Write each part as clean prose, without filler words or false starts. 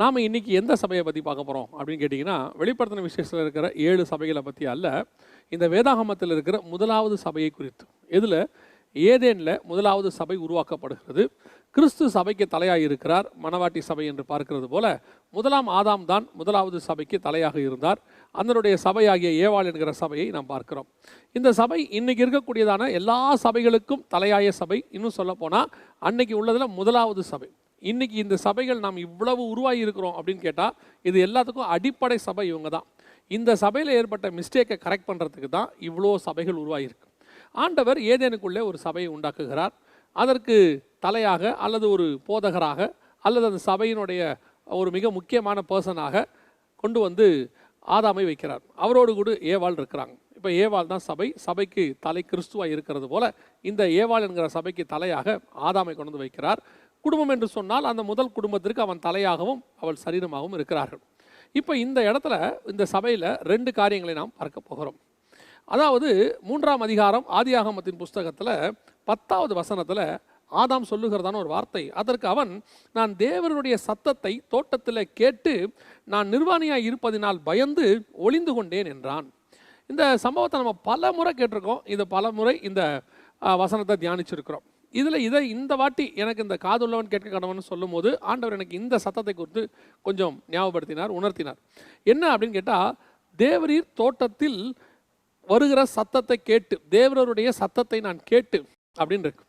நாம் இன்றைக்கி எந்த சபையை பற்றி பார்க்க போகிறோம் அப்படின்னு கேட்டிங்கன்னா, வெளிப்படுத்தின விசேஷத்தில் இருக்கிற 7 சபைகளை பற்றி அல்ல, இந்த வேதாகமத்தில் இருக்கிற முதலாவது சபையை குறித்து. இதில் ஏதேனில் முதலாவது சபை உருவாக்கப்படுகிறது. கிறிஸ்து சபைக்கு தலையாக இருக்கிறார். மணவாட்டி சபை என்று பார்க்கிறது போல முதலாம் ஆதாம் தான் முதலாவது சபைக்கு தலையாக இருந்தார். அதனுடைய சபையாகிய ஏவாள் என்கிற சபையை நாம் பார்க்கிறோம். இந்த சபை இன்றைக்கி இருக்கக்கூடியதான எல்லா சபைகளுக்கும் தலையாய சபை. இன்னும் சொல்லப்போனால் அன்னைக்கு உள்ளதில் முதலாவது சபை. இன்றைக்கி இந்த சபைகள் நாம் இவ்வளவு உருவாகி இருக்கிறோம் அப்படின்னு கேட்டால் இது எல்லாத்துக்கும் அடிப்படை சபை இவங்க தான். இந்த சபையில் ஏற்பட்ட மிஸ்டேக்கை கரெக்ட் பண்ணுறதுக்கு தான் இவ்வளோ சபைகள் உருவாகியிருக்கு. ஆண்டவர் ஏதேனுக்குள்ளே ஒரு சபையை உண்டாக்குகிறார். அதற்கு தலையாக அல்லது ஒரு போதகராக அல்லது அந்த சபையினுடைய ஒரு மிக முக்கியமான பர்சனாக கொண்டு வந்து ஆதாமை வைக்கிறார். அவரோடு கூட ஏவாள் இருக்கிறாங்க. இப்போ ஏவாள் தான் சபை. சபைக்கு தலை கிறிஸ்துவாக இருக்கிறது போல இந்த ஏவாள் என்கிற சபைக்கு தலையாக ஆதாமை கொண்டு வந்து வைக்கிறார். குடும்பம் என்று சொன்னால் அந்த முதல் குடும்பத்திற்கு அவன் தலையாகவும் அவள் சரீரமாகவும் இருக்கிறார்கள். இப்போ இந்த இடத்துல இந்த சபையில் 2 காரியங்களை நாம் பார்க்க போகிறோம். அதாவது 3ஆம் அதிகாரம் ஆதியாகமத்தின் புஸ்தகத்தில் 10வது வசனத்தில் ஆதாம் சொல்லுகிறதான ஒரு வார்த்தை. அதற்கு அவன், நான் தேவனுடைய சத்தத்தை தோட்டத்தில் கேட்டு நான் நிர்வாணியாய் இருப்பதினால் பயந்து ஒளிந்து கொண்டேன் என்றான். இந்த சம்பவத்தை நம்ம பல முறை கேட்டிருக்கோம். இது பல முறை இந்த வசனத்தை தியானிச்சிருக்கிறோம். இதை இந்த வாட்டி எனக்கு இந்த காதுள்ளவன் கேட்க கடவன் சொல்லும் போது ஆண்டவர் எனக்கு இந்த சத்தத்தை குறித்து கொஞ்சம் ஞாபகப்படுத்தினார், உணர்த்தினார். என்ன அப்படின்னு கேட்டால், தேவரீர் தோட்டத்தில் வருகிற சத்தத்தை கேட்டு, தேவருடைய சத்தத்தை நான் கேட்டு அப்படின்னு இருக்கு.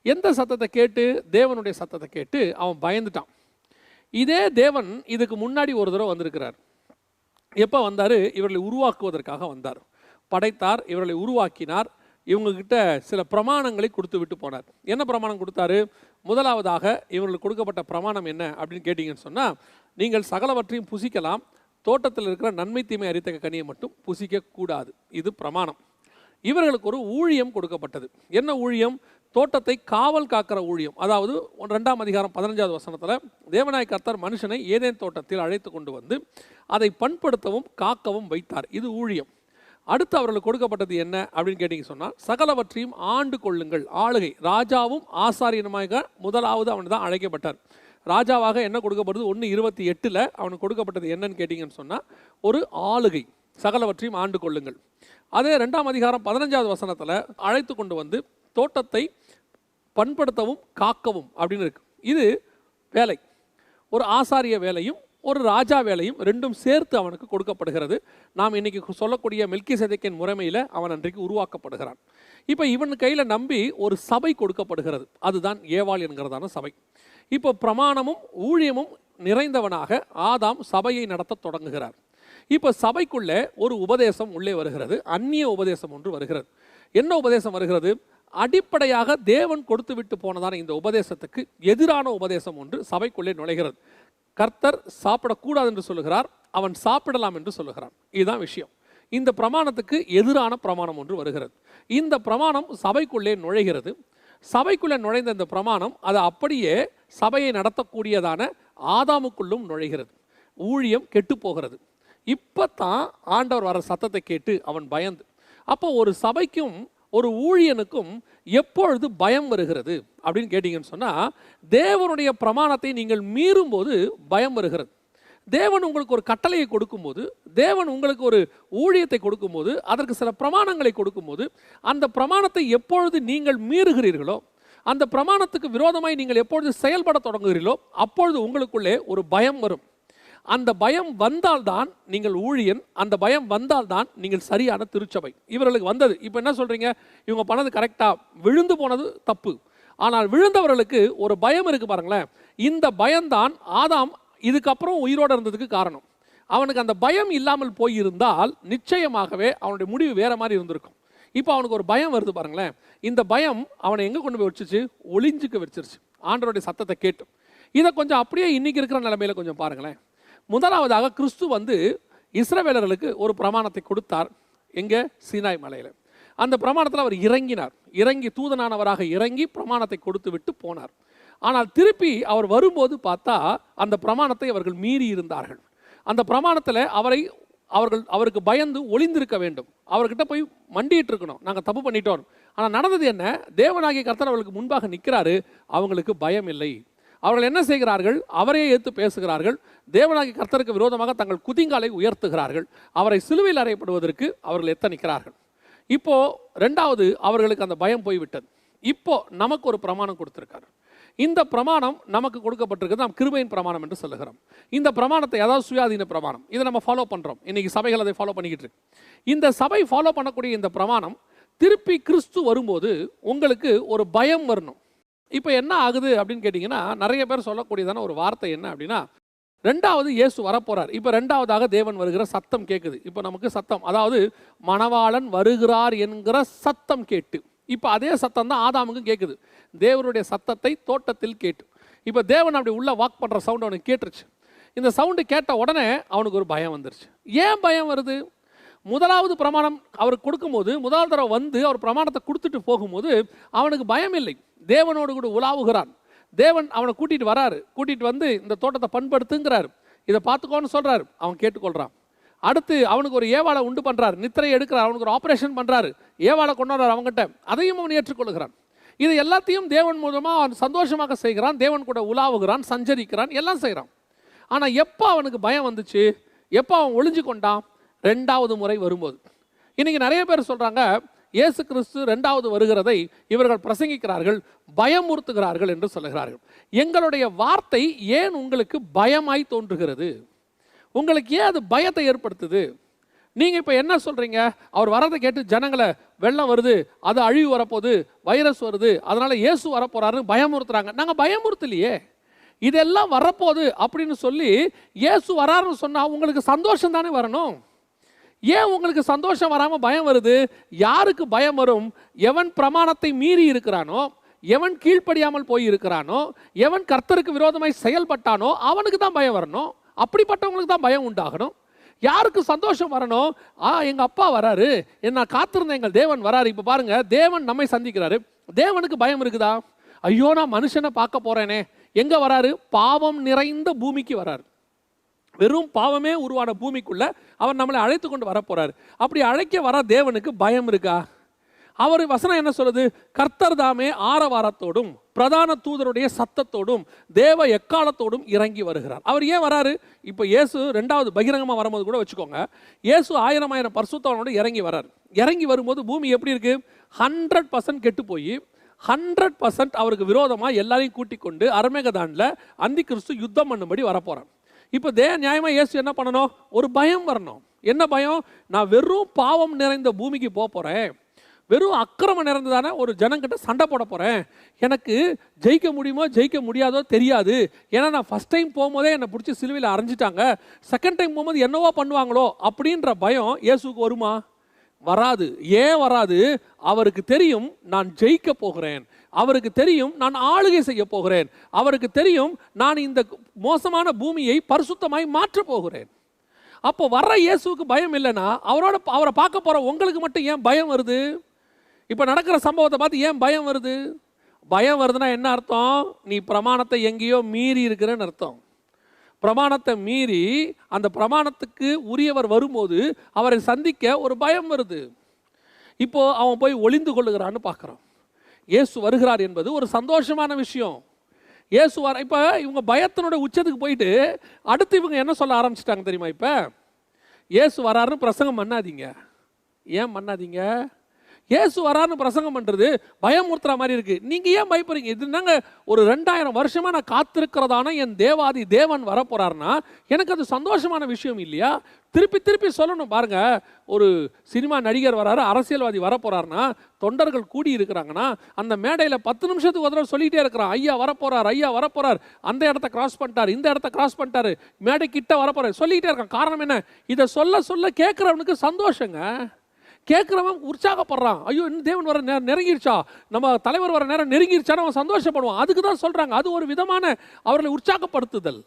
எந்த சத்தத்தை கேட்டு? தேவனுடைய சத்தத்தை கேட்டு அவன் பயந்துட்டான். இதே தேவன் இதுக்கு முன்னாடி ஒரு தடவை வந்திருக்கிறார். எப்போ வந்தார்? இவர்களை உருவாக்குவதற்காக வந்தார். படைத்தார், இவர்களை உருவாக்கினார். இவங்ககிட்ட சில பிரமாணங்களை கொடுத்து விட்டு போனார். என்ன பிரமாணம் கொடுத்தாரு? முதலாவதாக இவர்களுக்கு கொடுக்கப்பட்ட பிரமாணம் என்ன அப்படின்னு கேட்டிங்கன்னு சொன்னால், நீங்கள் சகலவற்றையும் புசிக்கலாம், தோட்டத்தில் இருக்கிற நன்மை தீமை அறித்தக்க கனியை மட்டும் புசிக்கக்கூடாது. இது பிரமாணம். இவர்களுக்கு ஒரு ஊழியம் கொடுக்கப்பட்டது. என்ன ஊழியம்? தோட்டத்தை காவல் காக்கிற ஊழியம். அதாவது 2ஆம் அதிகாரம் 15வது வசனத்தில் தேவனாய் கர்த்தர் மனுஷனை ஏதேன் தோட்டத்தில் அழைத்து கொண்டு வந்து அதை பண்படுத்தவும் காக்கவும் வைத்தார். இது ஊழியம். அடுத்து அவர்களுக்கு கொடுக்கப்பட்டது என்ன அப்படின்னு கேட்டிங்க சொன்னால், சகலவற்றையும் ஆண்டு கொள்ளுங்கள். ஆளுகை. ராஜாவும் ஆசாரியனுமாக முதலாவது அவன் தான் அழைக்கப்பட்டார். ராஜாவாக என்ன கொடுக்கப்படுது? 1:28 அவனுக்கு கொடுக்கப்பட்டது என்னன்னு கேட்டிங்கன்னு சொன்னால், ஒரு ஆளுகை. சகலவற்றையும் ஆண்டு கொள்ளுங்கள். அதே 2ஆம் அதிகாரம் 15வது வசனத்தில் அழைத்து கொண்டு வந்து தோட்டத்தை பண்படுத்தவும் காக்கவும் அப்படின்னு இருக்கு. இது வேலை. ஒரு ஆசாரிய வேலையும் ஒரு ராஜா வேலையும் 2ம் சேர்த்து அவனுக்கு கொடுக்கப்படுகிறது. நாம் இன்னைக்கு சொல்லக்கூடிய மெல்கிசேதேக்கின் முறைமையில் அவன் அன்றைக்கு உருவாக்கப்படுகிறான். இப்போ இவன் கையில் நம்பி ஒரு சபை கொடுக்கப்படுகிறது. அதுதான் ஏவாள் என்கிறதான சபை. இப்போ பிரமாணமும் ஊழியமும் நிறைந்தவனாக ஆதாம் சபையை நடத்த தொடங்குகிறார். இப்போ சபைக்குள்ளே ஒரு உபதேசம் உள்ளே வருகிறது. அந்நிய உபதேசம் ஒன்று வருகிறது. என்ன உபதேசம் வருகிறது? அடிப்படையாக தேவன் கொடுத்து விட்டு போனதான இந்த உபதேசத்துக்கு எதிரான உபதேசம் ஒன்று சபைக்குள்ளே நுழைகிறது. கர்த்தர் சாப்பிடக்கூடாது என்று சொல்லுகிறார், அவன் சாப்பிடலாம் என்று சொல்லுகிறான். இதுதான் விஷயம். இந்த பிரமாணத்துக்கு எதிரான பிரமாணம் ஒன்று வருகிறது. இந்த பிரமாணம் சபைக்குள்ளே நுழைகிறது. சபைக்குள்ளே நுழைந்த இந்த பிரமாணம் அது அப்படியே சபையை நடத்தக்கூடியதான ஆதாமுக்குள்ளும் நுழைகிறது. ஊழியம் கெட்டு போகிறது. இப்போ தான் ஆண்டவர் வர சத்தத்தை கேட்டு அவன் பயந்து. அப்போ ஒரு சபைக்கும் ஒரு ஊழியனுக்கும் எப்பொழுது பயம் வருகிறது அப்படின்னு கேட்டிங்கன்னு சொன்னால், தேவனுடைய பிரமாணத்தை நீங்கள் மீறும்போது பயம் வருகிறது. தேவன் உங்களுக்கு ஒரு கட்டளையை கொடுக்கும்போது, தேவன் உங்களுக்கு ஒரு ஊழியத்தை கொடுக்கும்போது, அதற்கு சில பிரமாணங்களை கொடுக்கும்போது, அந்த பிரமாணத்தை எப்பொழுது நீங்கள் மீறுகிறீர்களோ, அந்த பிரமாணத்துக்கு விரோதமாய் நீங்கள் எப்பொழுது செயல்பட தொடங்குகிறீர்களோ, அப்பொழுது உங்களுக்குள்ளே ஒரு பயம் வரும். அந்த பயம் வந்தால்தான் நீங்கள் ஊழியன். அந்த பயம் வந்தால்தான் நீங்கள் சரியான திருச்சபை. இவர்களுக்கு வந்தது. இப்போ என்ன சொல்கிறீங்க? இவங்க பண்ணது கரெக்டாக, விழுந்து போனது தப்பு. ஆனால் விழுந்தவர்களுக்கு ஒரு பயம் இருக்குது பாருங்களேன். இந்த பயம்தான் ஆதாம் இதுக்கப்புறம் உயிரோடு இருந்ததுக்கு காரணம். அவனுக்கு அந்த பயம் இல்லாமல் போயிருந்தால் நிச்சயமாகவே அவனுடைய முடிவு வேறு மாதிரி இருந்திருக்கும். இப்போ அவனுக்கு ஒரு பயம் வருது பாருங்களேன். இந்த பயம் அவனை எங்கே கொண்டு போய் வச்சிச்சு? ஒளிஞ்சுக்க வச்சிருச்சு, ஆண்டவருடைய சத்தத்தை கேட்டு. இதை கொஞ்சம் அப்படியே இன்றைக்கி இருக்கிற நிலைமையில் கொஞ்சம் பாருங்களேன். முதலாவதாக கிறிஸ்து வந்து இஸ்ரவேலர்களுக்கு ஒரு பிரமாணத்தை கொடுத்தார். எங்கே? சீனாய் மலையில். அந்த பிரமாணத்தில் அவர் இறங்கினார். இறங்கி தூதனானவராக இறங்கி பிரமாணத்தை கொடுத்து விட்டு போனார். ஆனால் திருப்பி அவர் வரும்போது பார்த்தா அந்த பிரமாணத்தை அவர்கள் மீறி இருந்தார்கள். அந்த பிரமாணத்தில் அவருக்கு பயந்து ஒளிந்திருக்க வேண்டும். அவர்கிட்ட போய் மண்டிட்டு இருக்கணும், நாங்கள் தப்பு பண்ணிட்டோம். ஆனால் நடந்தது என்ன? தேவனாகிய கர்த்தர் அவர்களுக்கு முன்பாக நிற்கிறாரு. அவங்களுக்கு பயம் இல்லை. அவர்கள் என்ன செய்கிறார்கள்? அவரையே ஏற்று பேசுகிறார்கள். தேவனாகிய கர்த்தருக்கு விரோதமாக தங்கள் குதிங்காலை உயர்த்துகிறார்கள். அவரை சிலுவையில் அறையப்படுவதற்கு அவர்கள் எத்தனிக்கிறார்கள். இப்போ ரெண்டாவது, அவர்களுக்கு அந்த பயம் போய்விட்டது. இப்போ நமக்கு ஒரு பிரமாணம் கொடுத்திருக்காரு. இந்த பிரமாணம் நமக்கு கொடுக்கப்பட்டிருக்கிறது. நாம் கிருபையின் பிரமாணம் என்று சொல்லுகிறோம். இந்த பிரமாணத்தை, அதாவது சுயாதீன பிரமாணம், இதை நம்ம ஃபாலோ பண்றோம். இன்னைக்கு சபைகள் அதை ஃபாலோ பண்ணிக்கிட்டு இருக்கு. இந்த சபை ஃபாலோ பண்ணக்கூடிய இந்த பிரமாணம் திருப்பி கிறிஸ்து வரும்போது உங்களுக்கு ஒரு பயம் வரணும். இப்போ என்ன ஆகுது அப்படின்னு கேட்டிங்கன்னா, நிறைய பேர் சொல்லக்கூடியதான ஒரு வார்த்தை என்ன அப்படின்னா, ரெண்டாவது இயேசு வரப்போறார். இப்போ ரெண்டாவதாக தேவன் வருகிற சத்தம் கேட்குது. இப்போ நமக்கு சத்தம், அதாவது மணவாளன் வருகிறார் என்கிற சத்தம் கேட்டு, இப்போ அதே சத்தம் தான் ஆதாமுக்கும் கேட்குது. தேவனுடைய சத்தத்தை தோட்டத்தில் கேட்டு, இப்போ தேவன் அப்படி உள்ள வாக் பண்ணுற சவுண்ட் அவனுக்கு கேட்டுருச்சு. இந்த சவுண்டு கேட்ட உடனே அவனுக்கு ஒரு பயம் வந்துருச்சு. ஏன் பயம் வருது? முதலாவது பிரமாணம் அவருக்கு கொடுக்கும்போது, முதல் தடவை வந்து அவர் பிரமாணத்தை கொடுத்துட்டு போகும்போது அவனுக்கு பயம் இல்லை. தேவனோடு கூட உலாவுகிறான். தேவன் அவனை கூட்டிகிட்டு வராரு. கூட்டிகிட்டு வந்து இந்த தோட்டத்தை பண்படுத்துங்கிறார். இதை பார்த்துக்கோன்னு சொல்கிறார். அவன் கேட்டுக்கொள்கிறான். அடுத்து அவனுக்கு ஒரு ஏவாளை உண்டு பண்ணுறாரு. நித்திரையை எடுக்கிறார். அவனுக்கு ஒரு ஆப்ரேஷன் பண்ணுறாரு. ஏவாளை கொண்டு வர்றார் அவங்ககிட்ட. அதையும் அவன் ஏற்றுக்கொள்கிறான். இது எல்லாத்தையும் தேவன் மூலமாக அவன் சந்தோஷமாக செய்கிறான். தேவன் கூட உலாவுகிறான், சஞ்சரிக்கிறான், எல்லாம் செய்கிறான். ஆனால் எப்போ அவனுக்கு பயம் வந்துச்சு? எப்போ அவன் ஒளிஞ்சு கொண்டான்? ரெண்டாவது முறை வரும்போது. இன்னைக்கு நிறைய பேர் சொல்கிறாங்க, இயேசு கிறிஸ்து ரெண்டாவது வருகிறதை இவர்கள் பிரசங்கிக்கிறார்கள், பயமுறுத்துகிறார்கள் என்று சொல்லுகிறார்கள். எங்களுடைய வார்த்தை ஏன் உங்களுக்கு பயமாய் தோன்றுகிறது? உங்களுக்கு ஏன் அது பயத்தை ஏற்படுத்துது? நீங்கள் இப்போ என்ன சொல்கிறீங்க? அவர் வரதை கேட்டு ஜனங்களை வெள்ளம் வருது, அது அழிவு வரப்போகுது, வைரஸ் வருது, அதனால் இயேசு வரப்போகிறாருன்னு பயமுறுத்துறாங்க. நாங்கள் பயமுறுத்தலையே. இதெல்லாம் வரப்போகுது அப்படின்னு சொல்லி இயேசு வராருன்னு சொன்னால் உங்களுக்கு சந்தோஷம் தானே வரணும். ஏன் உங்களுக்கு சந்தோஷம் வராமல் பயம் வருது? யாருக்கு பயம் வரும்? எவன் பிரமாணத்தை மீறி இருக்கிறானோ, எவன் கீழ்ப்படியாமல் போய் இருக்கிறானோ, எவன் கர்த்தருக்கு விரோதமாய் செயல்பட்டானோ அவனுக்கு தான் பயம் வரணும். அப்படிப்பட்டவங்களுக்கு தான் பயம் உண்டாகணும். யாருக்கு சந்தோஷம் வரணும்? எங்கள் அப்பா வராரு, என்ன காத்திருந்த எங்கள் தேவன் வராரு. இப்போ பாருங்க, தேவன் நம்மை சந்திக்கிறாரு. தேவனுக்கு பயம் இருக்குதா? ஐயோ, நான் மனுஷனை பார்க்க போறேனே. எங்க வராரு? பாவம் நிறைந்த பூமிக்கு வராரு. வெறும் பாவமே உருவான பூமிக்குள்ள அவர் நம்மளை அழைத்து கொண்டு வரப்போறாரு. அப்படி அழைக்க வர தேவனுக்கு பயம் இருக்கா? அவர் வசனம் என்ன சொல்லுது? கர்த்தர் தாமே ஆரவாரத்தோடும் பிரதான தூதருடைய சத்தத்தோடும் தேவ எக்காலத்தோடும் இறங்கி வருகிறார். அவர் ஏன் வராரு? இப்போ இயேசு ரெண்டாவது பகிரங்கமாக வரும்போது கூட வச்சுக்கோங்க, இயேசு 1000 பரிசுத்தவானோட இறங்கி வரார். இறங்கி வரும்போது பூமி எப்படி இருக்கு? 100% கெட்டு போய் 100% அவருக்கு விரோதமாக எல்லாரையும் கூட்டிக் கொண்டு அர்மேகதான்ல அந்தி கிறிஸ்து யுத்தம் பண்ணும்படி வரப்போறார். இப்போ நியாயமாக இயேசு என்ன பண்ணணும்? ஒரு பயம் வரணும். என்ன பயம்? நான் வெறும் பாவம் நிறைந்த பூமிக்கு போகிறேன், வெறும் அக்கிரமம் நிறைந்ததான ஒரு ஜனங்கிட்ட சண்டை போட போகிறேன். எனக்கு ஜெயிக்க முடியுமோ ஜெயிக்க முடியாதோ தெரியாது. ஏன்னா நான் ஃபஸ்ட் டைம் போகும்போதே என்னை பிடிச்சி சிலுவையில் அரைஞ்சிட்டாங்க, செகண்ட் டைம் போகும்போது என்னவோ பண்ணுவாங்களோ அப்படின்ற பயம் இயேசுக்கு வருமா? வராது. ஏன் வராது? அவருக்கு தெரியும் நான் ஜெயிக்க போகிறேன். அவருக்கு தெரியும் நான் ஆளுகை செய்ய போகிறேன். அவருக்கு தெரியும் நான் இந்த மோசமான பூமியை பரிசுத்தமாய் மாற்ற போகிறேன். அப்போ வர்ற இயேசுக்கு பயம் இல்லைன்னா அவரை பார்க்க போற உங்களுக்கு மட்டும் ஏன் பயம் வருது? இப்போ நடக்கிற சம்பவத்தை பார்த்து ஏன் பயம் வருது? பயம் வருதுன்னா என்ன அர்த்தம்? நீ பிரமாணத்தை எங்கேயோ மீறி இருக்கிறன்னு அர்த்தம். பிரமாணத்தை மீறி அந்த பிரமாணத்துக்கு உரியவர் வரும்போது அவரை சந்திக்க ஒரு பயம் வருது. இப்போ அவன் போய் ஒளிந்து கொள்ளுகிறான்னு பார்க்குறான். இயேசு வருகிறார் என்பது ஒரு சந்தோஷமான விஷயம். இயேசு வர, இப்போ இவங்க பயத்தினோட உச்சத்துக்கு போயிட்டு அடுத்து இவங்க என்ன சொல்ல ஆரம்பிச்சிட்டாங்க தெரியுமா? இப்போ இயேசு வராருன்னு பிரசங்கம் பண்ணாதீங்க. ஏன் பண்ணாதீங்க? இயேசு வராருன்னு பிரசங்கம் பண்ணுறது பயமுறுத்துற மாதிரி இருக்கு. நீங்கள் ஏன் பயப்படுறீங்க? இது நாங்க ஒரு 2000 வருஷமா நான் காத்திருக்கிறதான என் தேவாதி தேவன் வரப்போறாருன்னா எனக்கு அது சந்தோஷமான விஷயம் இல்லையா? திருப்பி திருப்பி சொல்லணும். பாருங்க, ஒரு சினிமா நடிகர் வராரு, அரசியல்வாதி வரப்போறாருன்னா தொண்டர்கள் கூடி இருக்கிறாங்கன்னா அந்த மேடையில் 10 நிமிஷத்துக்கு ஒரு தடவை சொல்லிட்டே இருக்கிறான், ஐயா வரப்போறார், ஐயா வரப்போறார், அந்த இடத்த கிராஸ் பண்ணிட்டார், இந்த இடத்த கிராஸ் பண்ணிட்டாரு, மேடை கிட்ட வரப்போறாரு, சொல்லிக்கிட்டே இருக்கான். காரணம் என்ன? இதை சொல்ல சொல்ல கேட்குறவனுக்கு சந்தோஷங்க. கேட்குறவன் உற்சாகப்படுறான். ஐயோ, இன்னும் தேவன் வர நெருங்கிருச்சா, நம்ம தலைவர் வர நேரம் நெருங்கிருச்சான்னு அவன் சந்தோஷப்படுவான். அதுக்கு தான் சொல்றாங்க. அது ஒரு விதமான அவர்களை உற்சாகப்படுத்துதல்.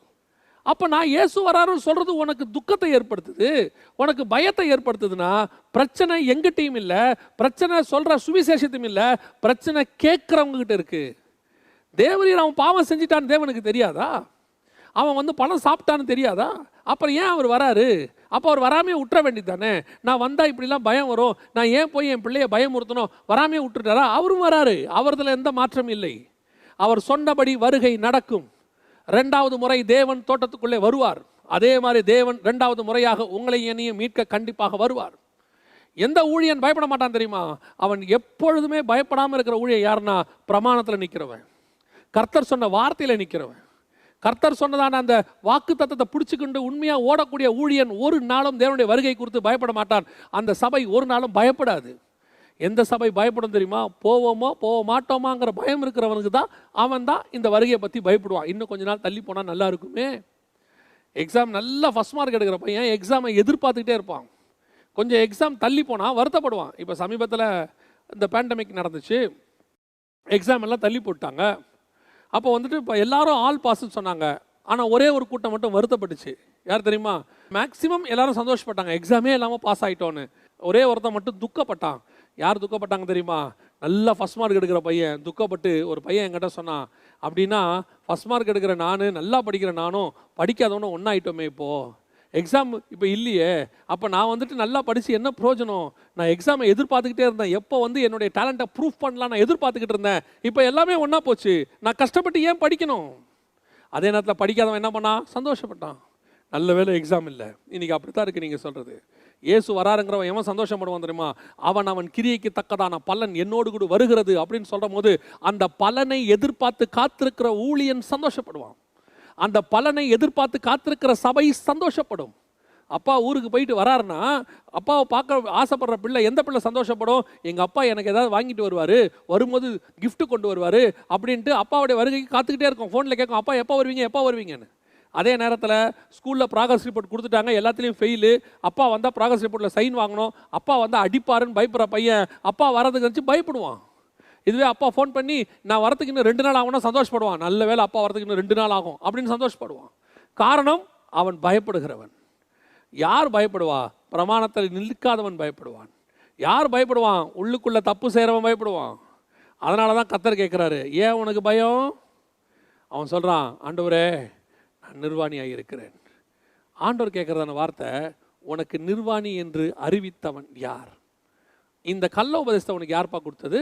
அப்போ நான் இயேசு வராருன்னு சொல்றது உனக்கு துக்கத்தை ஏற்படுத்துது, உனக்கு பயத்தை ஏற்படுத்துதுன்னா பிரச்சனை எங்கிட்டையும் இல்லை, பிரச்சனை சொல்ற சுவிசேஷத்தையும் இல்லை, பிரச்சனை கேட்குறவங்க கிட்ட இருக்கு. தேவரீர் அவன் பாவம் செஞ்சிட்டான்னு தேவனுக்கு தெரியாதா? அவன் வந்து பணம் சாப்பிட்டான்னு தெரியாதா? அப்புறம் ஏன் அவர் வராரு? அப்போ அவர் வராமே விட்டுற வேண்டியது தானே. நான் வந்தால் இப்படிலாம் பயம் வரும், நான் ஏன் போய் என் பிள்ளைய பயமுறுத்தணும்? வராமே விட்டுட்டாரா? அவரும் வராரு. அவர்தில் எந்த மாற்றம் இல்லை. அவர் சொன்னபடி வருகை நடக்கும். 2வது முறை தேவன் தோட்டத்துக்குள்ளே வருவார். அதே மாதிரி தேவன் 2வது முறையாக உங்களை என்னையும் மீட்க கண்டிப்பாக வருவார். எந்த ஊழியன் பயப்பட மாட்டான் தெரியுமா? அவன் எப்பொழுதுமே பயப்படாமல் இருக்கிற ஊழியன் யாருன்னா, பிரமாணத்தில் நிற்கிறவன், கர்த்தர் சொன்ன வார்த்தையில் நிற்கிறவன், கர்த்தர் சொன்னதான அந்த வாக்கு தத்தத்தை பிடிச்சிக்கிண்டு உண்மையாக ஓடக்கூடிய ஊழியன் ஒரு நாளும் தேவனுடைய வருகை குறித்து பயப்பட மாட்டான். அந்த சபை ஒரு நாளும் பயப்படாது. எந்த சபை பயப்படும் தெரியுமா? போவோமோ போக மாட்டோமாங்கிற பயம் இருக்கிறவனுக்கு தான் அவன் தான் இந்த வருகையை பற்றி பயப்படுவான். இன்னும் கொஞ்ச நாள் தள்ளி போனால் நல்லா இருக்குமே. எக்ஸாம் நல்லா ஃபஸ்ட் மார்க் எடுக்கிற பையன் எக்ஸாமை எதிர்பார்த்துக்கிட்டே இருப்பான். கொஞ்சம் எக்ஸாம் தள்ளி போனால் வருத்தப்படுவான். இப்போ சமீபத்தில் இந்த பேண்டமிக் நடந்துச்சு, எக்ஸாம் எல்லாம் தள்ளி போட்டாங்க. அப்போ வந்துட்டு இப்போ எல்லாரும் ஆல் பாஸ்ன்னு சொன்னாங்க. ஆனால் ஒரே ஒரு கூட்டம் மட்டும் வருத்தப்பட்டுச்சு. யார் தெரியுமா? மேக்ஸிமம் எல்லாரும் சந்தோஷப்பட்டாங்க, எக்ஸாமே இல்லாமல் பாஸ் ஆகிட்டோன்னு. ஒரே ஒருத்தன் மட்டும் துக்கப்பட்டான். யார் துக்கப்பட்டாங்க தெரியுமா? நல்லா ஃபஸ்ட் மார்க் எடுக்கிற பையன் துக்கப்பட்டு ஒரு பையன் என்கிட்ட சொன்னான், அப்படின்னா ஃபஸ்ட் மார்க் எடுக்கிற நான், நல்லா படிக்கிற நானும் படிக்காதவனும் ஒன்றாயிட்டோமே, இப்போது எக்ஸாம் இப்போ இல்லையே, அப்போ நான் வந்துட்டு நல்லா படித்து என்ன பிரயோஜனம்? நான் எக்ஸாமை எதிர்பார்த்துக்கிட்டே இருந்தேன், எப்போ வந்து என்னுடைய டேலண்ட்டை ப்ரூஃப் பண்ணலாம் நான் எதிர்பார்த்துக்கிட்டு இருந்தேன். இப்போ எல்லாமே ஒன்றா போச்சு, நான் கஷ்டப்பட்டு ஏன் படிக்கணும்? அதே நேரத்தில் படிக்காதவன் என்ன பண்ணான்? சந்தோஷப்பட்டான். நல்ல வேலை எக்ஸாம் இல்லை. இன்றைக்கி அப்படி தான் இருக்குது நீங்கள் சொல்கிறது. இயேசு வராருங்கிறவன் எவன் சந்தோஷப்படுவான் தெரியுமா? அவன் கிரியைக்கு தக்கதான பலன் என்னோடு கூட வருகிறது அப்படின்னு சொல்கிற போது அந்த பலனை எதிர்பார்த்து காத்திருக்கிற ஊழியன் சந்தோஷப்படுவான். அந்த பலனை எதிர்பார்த்து காத்திருக்கிற சபை சந்தோஷப்படும். அப்பா ஊருக்கு போயிட்டு வராருன்னா அப்பாவை பார்க்க ஆசைப்படுற பிள்ளை, எந்த பிள்ளை சந்தோஷப்படும்? எங்கள் அப்பா எனக்கு ஏதாவது வாங்கிட்டு வருவார், வரும்போது கிஃப்ட்டு கொண்டு வருவார் அப்படின்ட்டு அப்பாவுடைய வருகைக்கு காத்துக்கிட்டே இருக்கும். ஃபோனில் கேட்கும், அப்பா எப்போ வருவீங்க எப்போ வருவீங்கன்னு. அதே நேரத்தில் ஸ்கூலில் ப்ராக்ரஸ் ரிப்போர்ட் கொடுத்துட்டாங்க, எல்லாத்துலேயும் ஃபெயிலு. அப்பா வந்தால் ப்ராக்ரஸ் ரிப்போர்ட்டில் சைன் வாங்கணும், அப்பா வந்தால் அடிப்பாருன்னு பயப்படுற பையன் அப்பா வரதுக்கு வச்சு பயப்படுவான். இதுவே அப்பா ஃபோன் பண்ணி நான் வரத்துக்கு இன்னும் 2 நாள் ஆகும்னா சந்தோஷப்படுவான். நல்ல வேலை அப்பா வரதுக்கு இன்னும் 2 நாள் ஆகும் அப்படின்னு சந்தோஷப்படுவான். காரணம், அவன் பயப்படுகிறவன். யார் பயப்படுவா? பிரமாணத்தில் நிற்காதவன் பயப்படுவான். யார் பயப்படுவான்? உள்ளுக்குள்ளே தப்பு செய்கிறவன் பயப்படுவான். அதனால தான் கர்த்தர் கேட்குறாரு, ஏன் உனக்கு பயம்? அவன் சொல்கிறான், ஆண்டவரே நான் நிர்வாணியாக இருக்கிறேன். ஆண்டவர் கேட்குறதான வார்த்தை, உனக்கு நிர்வாணி என்று அறிவித்தவன் யார்? இந்த கள்ள உபதேசத்தை உனக்கு யார்ப்பா கொடுத்தது?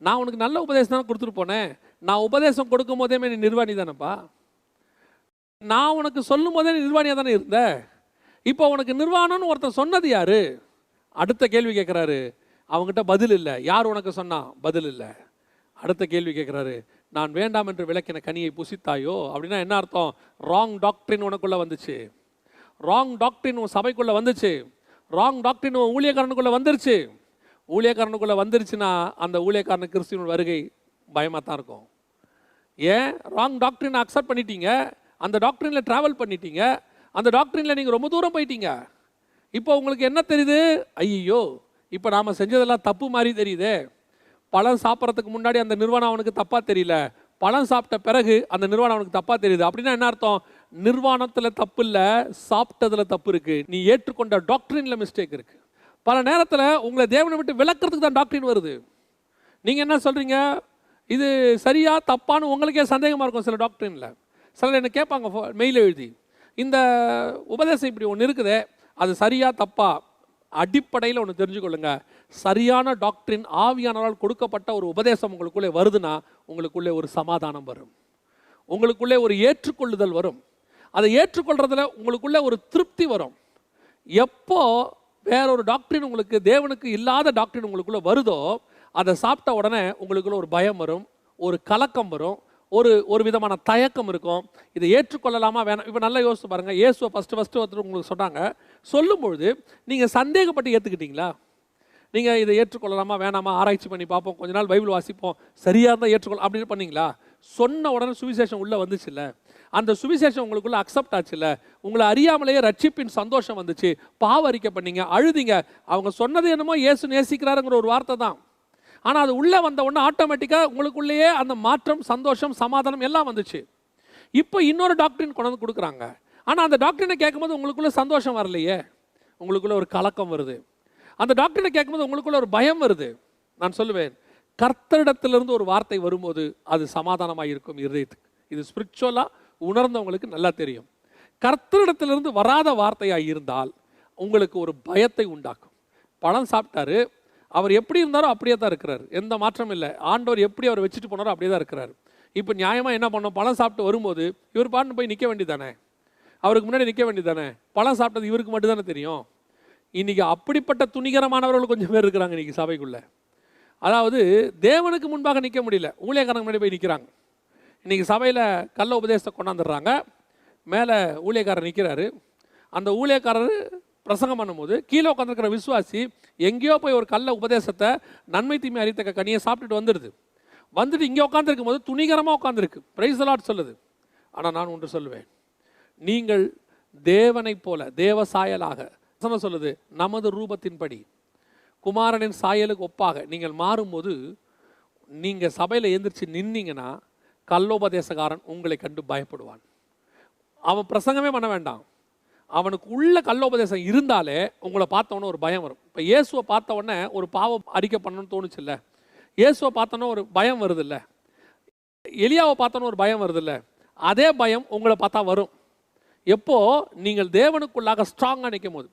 நான் உனக்கு நல்ல உபதேசம் தான் கொடுத்துட்டு போனேன். நான் உபதேசம் கொடுக்கும் போதே நீ நிர்வாணி தானேப்பா. நான் உனக்கு சொல்லும் போதே நீ நிர்வாணியாக தானே இருந்த. இப்போ உனக்கு நிர்வாணம்னு ஒருத்தன் சொன்னது யாரு? அடுத்த கேள்வி கேட்குறாரு. அவங்ககிட்ட பதில் இல்லை. யார் உனக்கு சொன்னா? பதில் இல்லை. அடுத்த கேள்வி கேட்குறாரு, நான் வேண்டாம் என்று விளக்கின கனியை புசித்தாயோ? அப்படின்னா என்ன அர்த்தம்? ராங் டாக்டரின் உனக்குள்ளே வந்துச்சு, ராங் டாக்டரின் உன் சபைக்குள்ளே வந்துச்சு, ராங் டாக்டரின் உன் ஊழியக்காரனுக்குள்ளே வந்துருச்சு. ஊழியக்காரனுக்குள்ளே வந்துருச்சுன்னா அந்த ஊழியக்காரனுக்கு கிறிஸ்துவின் வருகை பயமாக தான் இருக்கும். ஏன்? ராங் டாக்டரினை அக்செப்ட் பண்ணிட்டீங்க, அந்த டாக்டரினில் ட்ராவல் பண்ணிட்டீங்க, அந்த டாக்டரினில் நீங்கள் ரொம்ப தூரம் போயிட்டீங்க. இப்போ உங்களுக்கு என்ன தெரியுது? ஐயோ, இப்போ நாம் செஞ்சதெல்லாம் தப்பு மாதிரி தெரியுதே. பழம் சாப்பிட்றதுக்கு முன்னாடி அந்த நிர்வாணம் அவனுக்கு தப்பாக தெரியல, பழம் சாப்பிட்ட பிறகு அந்த நிர்வாணம் அவனுக்கு தப்பாக தெரியுது. அப்படின்னா என்ன அர்த்தம்? நிர்வாணத்தில் தப்பு இல்லை, சாப்பிட்டதில் தப்பு இருக்குது. நீ ஏற்றுக்கொண்ட டாக்டரினில் மிஸ்டேக் இருக்குது. பல நேரத்தில் உங்களை தேவனை விட்டு விளக்கிறதுக்கு தான் டாக்டரின் வருது. நீங்கள் என்ன சொல்கிறீங்க? இது சரியா தப்பான்னு உங்களுக்கே சந்தேகமாக இருக்கும். சில டாக்டரினில் சிலர் என்ன கேட்பாங்க மெயில் எழுதி, இந்த உபதேசம் இப்படி ஒன்று இருக்குதே, அது சரியா தப்பா? அடிப்படையில் ஒன்று தெரிஞ்சுக்கொள்ளுங்க, சரியான டாக்டரின் ஆவியானவரால் கொடுக்கப்பட்ட ஒரு உபதேசம் உங்களுக்குள்ளே வருதுன்னா உங்களுக்குள்ளே ஒரு சமாதானம் வரும், உங்களுக்குள்ளே ஒரு ஏற்றுக்கொள்ளுதல் வரும். அதை ஏற்றுக்கொள்றதுல உங்களுக்குள்ளே ஒரு திருப்தி வரும். எப்போ வேறொரு டாக்டரின் உங்களுக்கு, தேவனுக்கு இல்லாத டாக்டரின் உங்களுக்குள்ளே வருதோ, அதை சாப்பிட்ட உடனே உங்களுக்குள்ள ஒரு பயம் வரும், ஒரு கலக்கம் வரும், ஒரு விதமான தயக்கம் இருக்கும். இதை ஏற்றுக்கொள்ளலாமா வேணாம்? இப்போ நல்லா யோசிச்சு பாருங்கள். இயேசுவை ஃபஸ்ட்டு ஒருத்தர் உங்களுக்கு சொன்னாங்க, சொல்லும்பொழுது நீங்கள் சந்தேகப்பட்டு ஏற்றுக்கிட்டீங்களா? நீங்கள் இதை ஏற்றுக்கொள்ளலாமா வேணாமா, ஆராய்ச்சி பண்ணி பார்ப்போம், கொஞ்ச நாள் பைபிள் வாசிப்போம், சரியாக இருந்தால் ஏற்றுக்கொள்ள அப்படின்னு பண்ணீங்களா? சொன்ன உடனே சுவிசேஷம் உள்ளே வந்துச்சுல்ல, அந்த சுவிசேஷம் உங்களுக்குள்ள அக்செப்ட் ஆச்சுல்ல, உங்களை அறியாமலேயே ரட்சிப்பின் சந்தோஷம் வந்துச்சு, பாவ அறிக்கை பண்ணீங்க, அழுதிங்க. அவங்க சொன்னது என்னமோ இயேசு நேசிக்கிறாருங்கிற ஒரு வார்த்தை தான், ஆனால் அது உள்ளே வந்த உடனே ஆட்டோமேட்டிக்காக உங்களுக்குள்ளேயே அந்த மாற்றம், சந்தோஷம், சமாதானம் எல்லாம் வந்துச்சு. இப்போ இன்னொரு டாக்டரின் கொண்டு வந்து கொடுக்குறாங்க. ஆனால் அந்த டாக்டரினை கேட்கும்போது உங்களுக்குள்ள சந்தோஷம் வரலையே, உங்களுக்குள்ள ஒரு கலக்கம் வருது. அந்த டாக்டரினை கேட்கும்போது உங்களுக்குள்ள ஒரு பயம் வருது. நான் சொல்லுவேன், கர்த்தரிடத்திலிருந்து ஒரு வார்த்தை வரும்போது அது சமாதானமாக இருக்கும் இருதயத்துக்கு. இது ஸ்பிரிச்சுவலாக உணர்ந்தவங்களுக்கு நல்லா தெரியும். கர்த்தரிடத்திலிருந்து வராத வார்த்தையாக இருந்தால் உங்களுக்கு ஒரு பயத்தை உண்டாக்கும். பழம் சாப்பிட்டாரு, அவர் எப்படி இருந்தாரோ அப்படியே தான் இருக்கிறார், எந்த மாற்றமும் இல்லை. ஆண்டவர் எப்படி அவர் வச்சுட்டு போனாரோ அப்படியே தான் இருக்கிறார். இப்போ நியாயமாக என்ன பண்ணோம், பழம் சாப்பிட்டு வரும்போது இவர் பாட்டு போய் நிற்க வேண்டியதானே, அவருக்கு முன்னாடி நிற்க வேண்டியதானே, பழம் சாப்பிட்டது இவருக்கு மட்டும் தானே தெரியும். இன்றைக்கி அப்படிப்பட்ட துணிகரமானவர்கள் கொஞ்சம் பேர் இருக்கிறாங்க இன்றைக்கி சபைக்குள்ளே. அதாவது தேவனுக்கு முன்பாக நிற்க முடியல, ஊழியக்காரங்க முன்னாடி போய் நிற்கிறாங்க. இன்றைக்கி சபையில் கள்ள உபதேசத்தை கொண்டாந்துடுறாங்க, மேலே ஊழியக்காரர் நிற்கிறாரு. அந்த ஊழியக்காரர் பிரசங்கம் பண்ணும்போது கீழே உட்காந்துருக்கிற விசுவாசி எங்கேயோ போய் ஒரு கள்ள உபதேசத்தை நன்மை தீமை அறித்தக்க கனியை சாப்பிட்டுட்டு வந்துட்டு இங்கே உட்காந்துருக்கும் போது துணிகரமாக உட்காந்துருக்கு, பிரைஸ் தி லார்ட் சொல்லுது. ஆனால் நான் ஒன்று சொல்லுவேன், நீங்கள் தேவனைப் போல தேவ சாயலாக சொல்லுது, நமது ரூபத்தின்படி குமாரனின் சாயலுக்கு ஒப்பாக நீங்கள் மாறும்போது நீங்கள் சபையில் எழுந்திரிச்சு நின்னீங்கன்னா கல்லோபதேசக்காரன் உங்களை கண்டு பயப்படுவான். அவன் பிரசங்கமே பண்ண வேண்டாம், அவனுக்கு உள்ள கல்லோபதேசம் இருந்தாலே உங்களை பார்த்தவொன்னே ஒரு பயம் வரும். இப்போ இயேசுவை பார்த்த உடனே ஒரு பாவம் அறிக்கை பண்ணணும்னு தோணுச்சு இல்லை, இயேசுவை பார்த்தோன்னே ஒரு பயம் வருது இல்லை, எலியாவை பார்த்தோன்னே ஒரு பயம் வருது இல்லை, அதே பயம் உங்களை பார்த்தா வரும். எப்போ நீங்கள் தேவனுக்குள்ளாக ஸ்ட்ராங்காக நிற்கும் போது,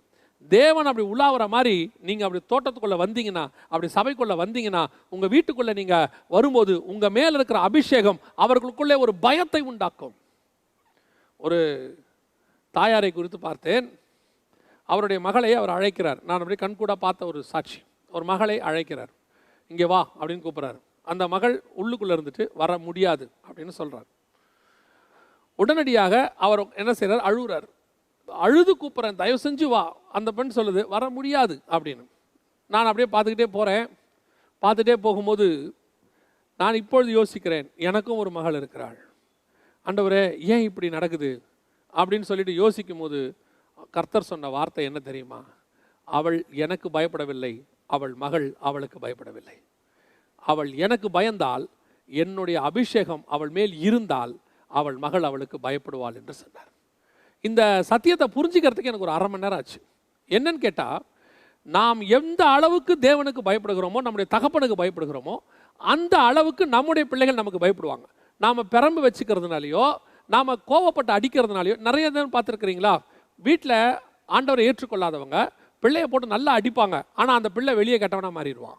தேவன் அப்படி உள்ளாகிற மாதிரி நீங்கள் அப்படி தோட்டத்துக்குள்ளே வந்தீங்கன்னா, அப்படி சபைக்குள்ளே வந்தீங்கன்னா, உங்கள் வீட்டுக்குள்ளே நீங்கள் வரும்போது உங்கள் மேலே இருக்கிற அபிஷேகம் அவர்களுக்குள்ளே ஒரு பயத்தை உண்டாக்கும். ஒரு தாயாரை குறித்து பார்த்தேன், அவருடைய மகளை அவர் அழைக்கிறார். நான் அப்படியே கண்கூட பார்த்த ஒரு சாட்சி. ஒரு மகளை அழைக்கிறார், இங்கே வா அப்படின்னு கூப்பிட்றாரு. அந்த மகள் உள்ளுக்குள்ளே இருந்துட்டு வர முடியாது அப்படின்னு சொல்கிறார். உடனடியாக அவர் என்ன செய்கிறார், அழுகிறார். அழுது கூப்பிட்றேன், தயவு செஞ்சு வா. அந்த பெண் சொல்லுது வர முடியாது அப்படின்னு. நான் அப்படியே பார்த்துக்கிட்டே போகிறேன். பார்த்துட்டே போகும்போது நான் இப்பொழுது யோசிக்கிறேன், எனக்கும் ஒரு மகள் இருக்கிறாள், ஆண்டவரே ஏன் இப்படி நடக்குது அப்படின்னு சொல்லிட்டு யோசிக்கும் போது கர்த்தர் சொன்ன வார்த்தை என்ன தெரியுமா, அவள் எனக்கு பயப்படவில்லை, அவள் மகள் அவளுக்கு பயப்படவில்லை. அவள் எனக்கு பயந்தால், என்னுடைய அபிஷேகம் அவள் மேல் இருந்தால் அவள் மகள் அவளுக்கு பயப்படுவாள் என்று சொன்னார். இந்த சத்தியத்தை புரிஞ்சுக்கிறதுக்கு எனக்கு ஒரு அரை மணி நேரம் ஆச்சு. என்னன்னு கேட்டால், நாம் எந்த அளவுக்கு தேவனுக்கு பயப்படுகிறோமோ, நம்முடைய தகப்பனுக்கு பயப்படுகிறோமோ, அந்த அளவுக்கு நம்முடைய பிள்ளைகள் நமக்கு பயப்படுவாங்க. நாம் பெரம்பு வச்சுக்கிறதுனாலையோ, நாம் கோவப்பட்டு அடிக்கிறதுனாலையோ, நிறைய நேரம் பார்த்துருக்குறீங்களா, வீட்டில் ஆண்டவரை ஏற்றுக்கொள்ளாதவங்க பிள்ளையை போட்டு நல்லா அடிப்பாங்க, ஆனால் அந்த பிள்ளை வெளியே கெட்டவனாக மாறிடுவான்,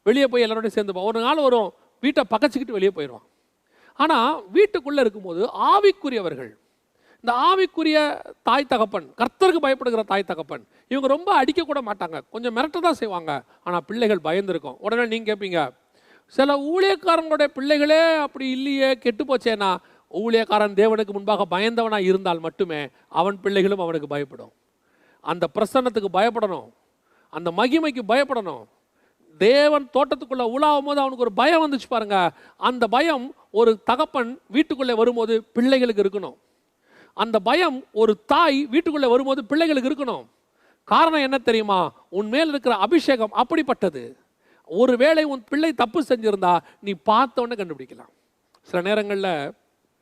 வெளியே போய் எல்லாரோடையும் சேர்ந்துப்பான். ஒரு நாள் வரும், வீட்டை பக்கச்சிக்கிட்டு வெளியே போயிடுவான். ஆனால் வீட்டுக்குள்ளே இருக்கும்போது ஆவிக்குரியவர்கள், இந்த ஆவிக்குரிய தாய் தகப்பன், கர்த்தருக்கு பயப்படுகிற தாய் தகப்பன், இவங்க ரொம்ப அடிக்கக்கூட மாட்டாங்க, கொஞ்சம் மிரட்ட தான் செய்வாங்க, ஆனால் பிள்ளைகள் பயந்துருக்கும். உடனே நீங்கள் கேட்பீங்க, சில ஊழியக்காரங்களுடைய பிள்ளைகளே அப்படி இல்லையே, கெட்டு போச்சேன்னா, ஊழியக்காரன் தேவனுக்கு முன்பாக பயந்தவனாக இருந்தால் மட்டுமே அவன் பிள்ளைகளும் அவனுக்கு பயப்படும். அந்த பிரசன்னத்துக்கு பயப்படணும், அந்த மகிமைக்கு பயப்படணும். தேவன் தோட்டத்துக்குள்ளே உலாவும் போது அவனுக்கு ஒரு பயம் வந்துச்சு பாருங்க, அந்த பயம் ஒரு தகப்பன் வீட்டுக்குள்ளே வரும்போது பிள்ளைகளுக்கு இருக்கணும். அந்த பயம் ஒரு தாய் வீட்டுக்குள்ளே வரும்போது பிள்ளைகளுக்கு இருக்கணும். காரணம் என்ன தெரியுமா, உன் மேல் இருக்கிற அபிஷேகம் அப்படிப்பட்டது. ஒருவேளை உன் பிள்ளை தப்பு செஞ்சிருந்தா நீ பார்த்தோன்னே கண்டுபிடிக்கலாம். சில நேரங்களில்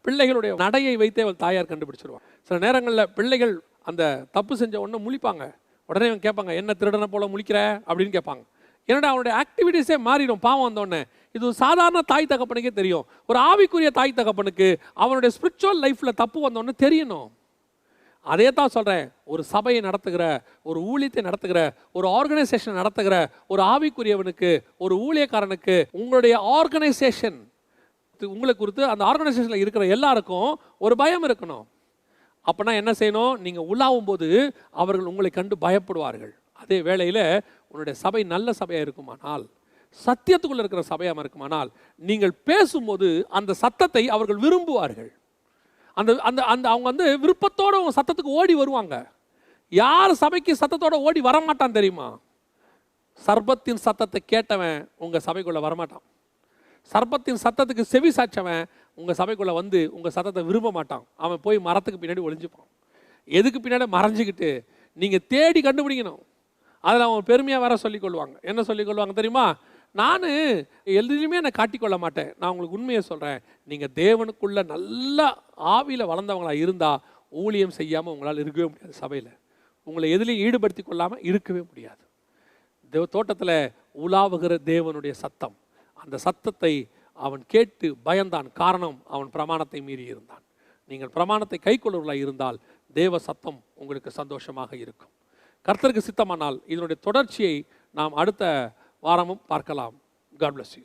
பிள்ளைகளுடைய நடையை வைத்தே அவள் தாயார் கண்டுபிடிச்சிருவான். சில நேரங்களில் பிள்ளைகள் அந்த தப்பு செஞ்ச உடனே முழிப்பாங்க. உடனே அவன் கேட்பாங்க, என்ன திருடனை போல முழிக்கிற அப்படின்னு கேட்பாங்க. என்னடா அவனுடைய ஆக்டிவிட்டீஸே மாறிடும் பாவம் வந்தோடனே. இது ஒரு சாதாரண தாய் தகப்பனுக்கே தெரியும். ஒரு ஆவிக்குரிய தாய் தகப்பனுக்கு அவனுடைய ஸ்பிரிச்சுவல் லைஃப்பில் தப்பு வந்தோடனே தெரியணும். அதே தான் சொல்கிறேன், ஒரு சபையை நடத்துகிற, ஒரு ஊழியத்தை நடத்துகிற, ஒரு ஆர்கனைசேஷன் நடத்துகிற ஒரு ஆவிக்குரியவனுக்கு, ஒரு ஊழியக்காரனுக்கு, உங்களுடைய ஆர்கனைசேஷன் உங்களை குறித்து அந்த ஆர்கனைசேஷனில் இருக்கிற எல்லாருக்கும் ஒரு பயம் இருக்கணும். அப்போனா என்ன செய்யணும், நீங்கள் உள்ளாவும் போது அவர்கள் உங்களை கண்டு பயப்படுவார்கள். அதே வேளையில் உன்னுடைய சபை நல்ல சபையாக இருக்குமானால், சத்தியத்துக்குள்ளே இருக்கிற சபையாக இருக்குமானால், நீங்கள் பேசும்போது அந்த சத்தத்தை அவர்கள் விரும்புவார்கள். அந்த அந்த அந்த அவங்க விருப்பத்தோடு அவங்க சத்தத்துக்கு ஓடி வருவாங்க. யார் சபைக்கு சத்தத்தோடு ஓடி வரமாட்டான் தெரியுமா? சர்பத்தின் சத்தத்தை கேட்டவன் உங்கள் சபைக்குள்ளே வரமாட்டான். சர்பத்தின் சத்தத்துக்கு செவி சாய்ச்சவன் உங்கள் சபைக்குள்ளே உங்கள் சத்தத்தை விரும்ப மாட்டான். அவன் போய் மரத்துக்கு பின்னாடி ஒளிஞ்சுப்பான். எதுக்கு பின்னாடி மறைஞ்சிக்கிட்டு நீங்கள் தேடி கண்டுபிடிக்கணும். அதில் அவன் பெருமையாக வேற சொல்லிக்கொள்வாங்க. என்ன சொல்லிக்கொள்வாங்க தெரியுமா? நான் எதுலையுமே என்னை காட்டிக்கொள்ள மாட்டேன். நான் உங்களுக்கு உண்மையை சொல்கிறேன், நீங்கள் தேவனுக்குள்ளே நல்ல ஆவியில் வளர்ந்தவங்களாக இருந்தால் ஊழியம் செய்யாமல் உங்களால் இருக்கவே முடியாது. சபையில் உங்களை எதுலையும் ஈடுபடுத்தி கொள்ளாமல் இருக்கவே முடியாது. தோட்டத்தில் உலாவுகிற தேவனுடைய சத்தம், அந்த சத்தத்தை அவன் கேட்டு பயந்தான். காரணம், அவன் பிரமாணத்தை மீறி இருந்தான். நீங்கள் பிரமாணத்தை கைக்கொள்ளுவர்களாக இருந்தால் தேவ சத்தம் உங்களுக்கு சந்தோஷமாக இருக்கும். கர்த்தருக்கு சித்தமானால் இதனுடைய தொடர்ச்சியை நாம் அடுத்த வாரமும் பார்க்கலாம். God bless you.